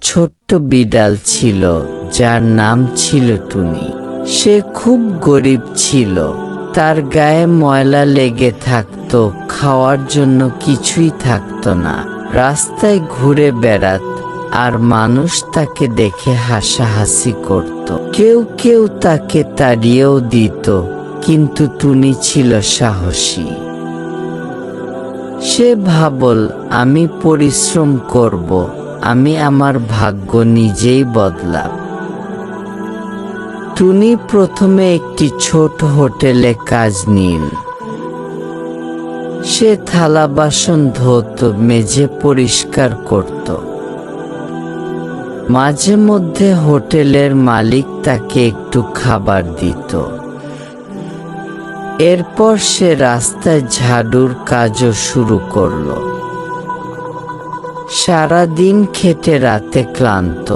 ছোট্ট বিড়াল ছিল যার নাম ছিল টুনি। সে খুব গরিব ছিল, তার গায়ে ময়লা লেগে থাকতো, খাওয়ার জন্য কিছুই থাকতো না। রাস্তায় ঘুরে বেড়াত আর মানুষ তাকে দেখে হাসাহাসি করত। কেউ কেউ তাকে তাড়িয়েও দিত, কিন্তু টুনি ছিল সাহসী। সে ভাবল, আমি পরিশ্রম করব, আমি আমার ভাগ্য নিজেই বদলাব। টুনি প্রথমে একটি ছোট হোটেলে কাজ নিল। সে থালা বাসন ধুত, মেঝে পরিষ্কার করত। মাঝে মধ্যে হোটেলের মালিক তাকে একটু খাবার দিত। এরপর সে রাস্তায় ঝাড়ুর কাজও শুরু করল। সারাদিন খেটে রাতে ক্লান্ত,